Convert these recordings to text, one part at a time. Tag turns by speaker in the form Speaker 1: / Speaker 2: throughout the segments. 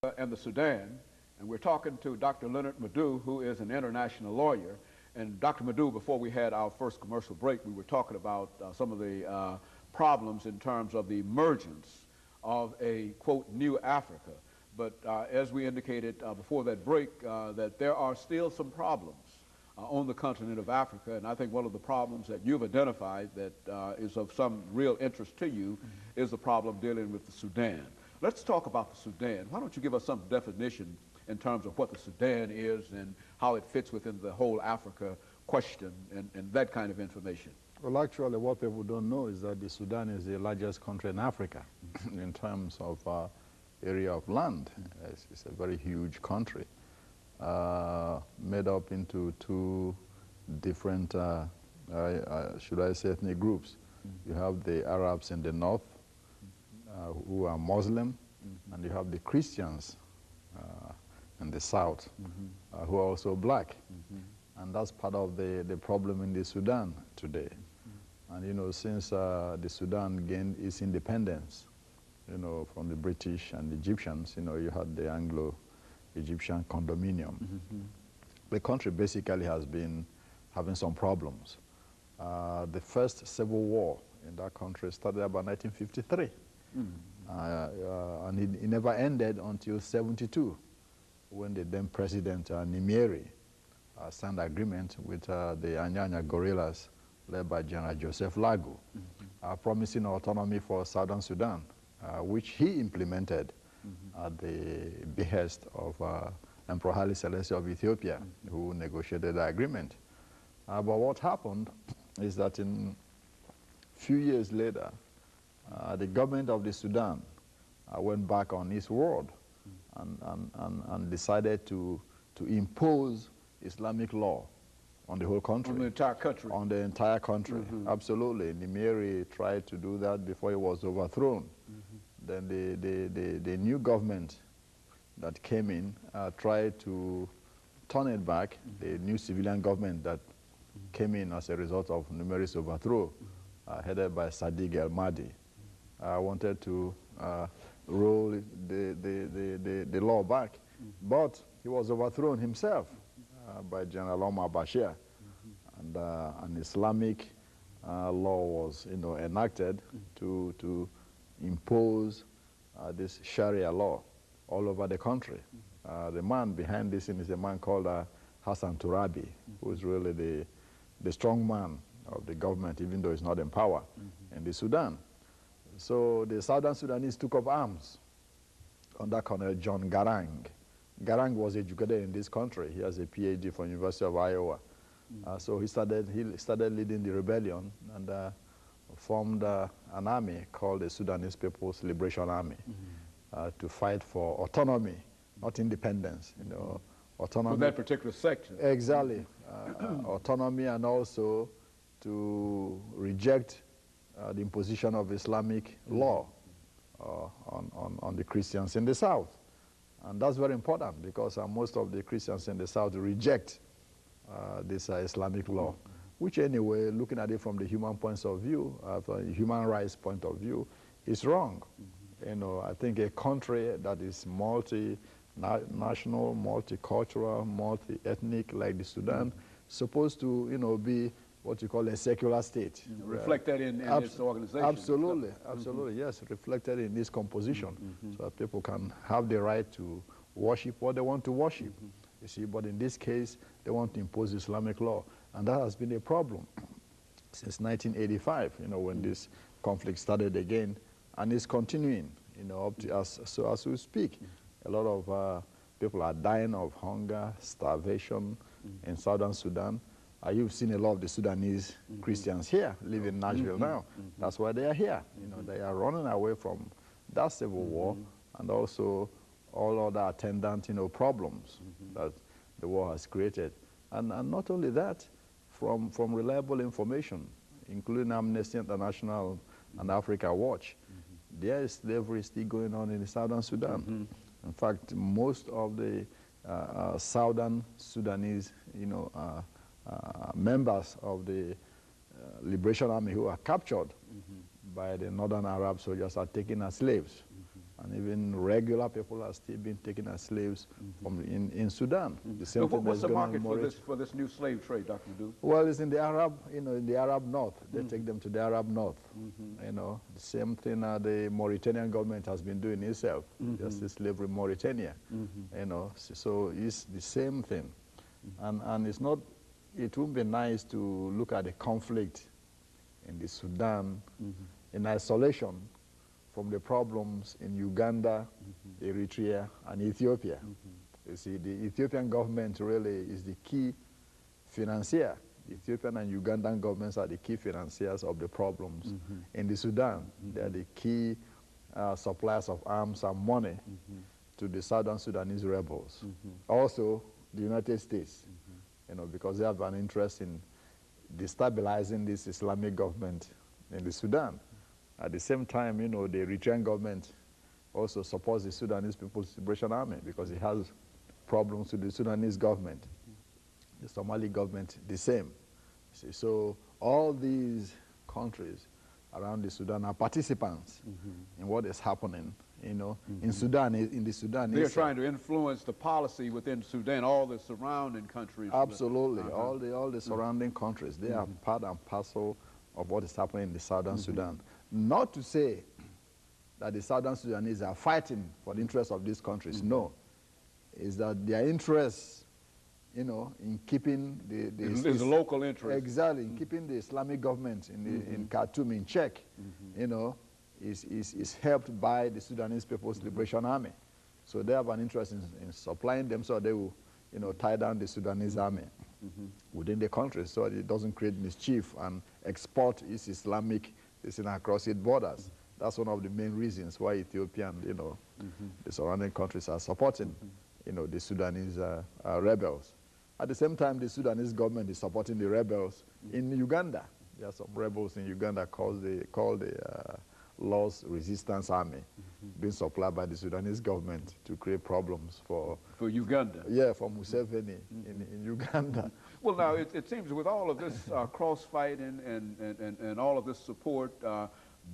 Speaker 1: and the Sudan, and we're talking to Dr. LMadu, who is an international lawyer. And Dr. Madu, before we had our first commercial break, we were talking about some of the problems in terms of the emergence of a, quote, new Africa. But as we indicated before that break, that there are still some problems on the continent of Africa, and I think one of the problems that you've identified that is of some real interest to you is the problem dealing with the Sudan. Let's talk about the Sudan. Why don't you give us some definition in terms of what the Sudan is and how it fits within the whole Africa question and that kind of information?
Speaker 2: Well, actually, what people don't know is that the Sudan is the largest country in Africa in terms of area of land. It's a very huge country, made up into two different, should I say, ethnic groups. You have the Arabs in the north, who are Muslim, and you have the Christians in the south, who are also black. And that's part of the problem in the Sudan today. And, you know, since the Sudan gained its independence, you know, from the British and the Egyptians, you know, you had the Anglo-Egyptian condominium. The country basically has been having some problems. The first civil war in that country started about 1953. And it never ended until 1972, when the then president, Nimeri, signed agreement with the Anyanya guerrillas led by General Joseph Lagu, promising autonomy for Southern Sudan, which he implemented at the behest of Emperor Haile Selassie of Ethiopia, who negotiated the agreement. But what happened is that in a few years later, the government of the Sudan went back on its word and decided to impose Islamic law on the whole country.
Speaker 1: On the entire country? On
Speaker 2: the entire country, absolutely. Nimeri tried to do that before he was overthrown. Then the new government that came in tried to turn it back. The new civilian government that came in as a result of Nimeri's overthrow, headed by Sadiq El-Mahdi, wanted to roll the law back. But he was overthrown himself by General Omar Bashir, and an Islamic law was, you know, enacted to impose this Sharia law all over the country. The man behind this is a man called Hassan Turabi, who is really the strong man of the government, even though he's not in power in the Sudan. So the Southern Sudanese took up arms under Colonel John Garang. Garang was educated in this country. He has a PhD from University of Iowa. So he started leading the rebellion and formed an army called the Sudanese People's Liberation Army to fight for autonomy, not independence. You know, autonomy.
Speaker 1: For that particular section.
Speaker 2: Exactly, autonomy, and also to reject the imposition of Islamic law on the Christians in the south. And that's very important because most of the Christians in the south reject this Islamic law, which anyway, looking at it from the human point of view, from the human rights point of view, is wrong. You know, I think a country that is multinational, multicultural, multi-ethnic like the Sudan, supposed to, you know, be what you call a secular state.
Speaker 1: Reflect that in its organization.
Speaker 2: Absolutely, absolutely, yes, reflected in its composition, so that people can have the right to worship what they want to worship. You see, but in this case, they want to impose Islamic law, and that has been a problem since 1985, you know, when this conflict started again, and it's continuing, you know, up to us. So as we speak, a lot of people are dying of hunger, starvation in Southern Sudan. You've seen a lot of the Sudanese Christians here, live in Nashville now. That's why they are here. You know, they are running away from that civil war and also all other attendant, you know, problems that the war has created. And not only that, from reliable information, including Amnesty International and Africa Watch, there is slavery still going on in the Southern Sudan. In fact, most of the Southern Sudanese, you know, members of the Liberation Army who are captured by the Northern Arab soldiers are taken as slaves. And even regular people are still being taken as slaves in Sudan. The same
Speaker 1: So
Speaker 2: thing
Speaker 1: what's the
Speaker 2: that's going
Speaker 1: market
Speaker 2: on in
Speaker 1: for this new slave trade, Dr. Madu?
Speaker 2: Well, it's in the Arab, in the Arab North. They take them to the Arab North. The same thing the Mauritanian government has been doing itself. Just the slavery in Mauritania. So it's the same thing. And it's not, it would be nice to look at the conflict in the Sudan in isolation from the problems in Uganda, Eritrea, and Ethiopia. You see, the Ethiopian government really is the key financier. The Ethiopian and Ugandan governments are the key financiers of the problems in the Sudan. They are the key suppliers of arms and money to the Southern Sudanese rebels. Also, the United States, because they have an interest in destabilizing this Islamic government in the Sudan. At the same time, the Eritrean government also supports the Sudanese People's Liberation Army because it has problems with the Sudanese government. The Somali government, the same. See, so all these countries around the Sudan are participants in what is happening, in Sudan, in the Sudan.
Speaker 1: They're trying to influence the policy within Sudan, all the surrounding countries.
Speaker 2: Absolutely, all the surrounding countries. They are part and parcel of what is happening in the Southern Sudan. Not to say that the Southern Sudanese are fighting for the interests of these countries. No, is that their interests, in keeping
Speaker 1: the local interest.
Speaker 2: Exactly, in keeping the Islamic government in Khartoum in check, is helped by the Sudanese People's Liberation Army. So they have an interest in supplying them so they will, tie down the Sudanese army within the country so it doesn't create mischief and export its Islamic across its borders. That's one of the main reasons why Ethiopia and, the surrounding countries are supporting, the Sudanese rebels. At the same time, the Sudanese government is supporting the rebels in Uganda. There are some rebels in Uganda called the Lord's Resistance Army, being supplied by the Sudanese government to create problems for
Speaker 1: Uganda.
Speaker 2: Yeah, for Museveni in Uganda.
Speaker 1: Well, now it seems with all of this crossfight and all of this support,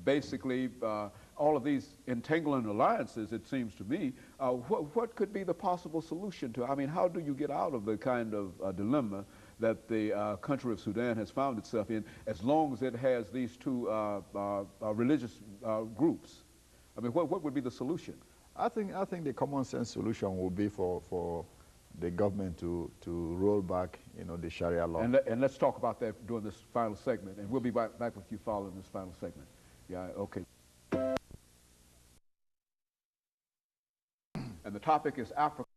Speaker 1: basically all of these entangling alliances, it seems to me, what could be the possible solution to? I mean, how do you get out of the kind of dilemma that the country of Sudan has found itself in, as long as it has these two religious groups? I mean, what would be the solution?
Speaker 2: I think the common sense solution would be for the government to roll back, the Sharia law.
Speaker 1: And let's talk about that during this final segment, and we'll be back with you following this final segment. Yeah, okay. And the topic is Africa.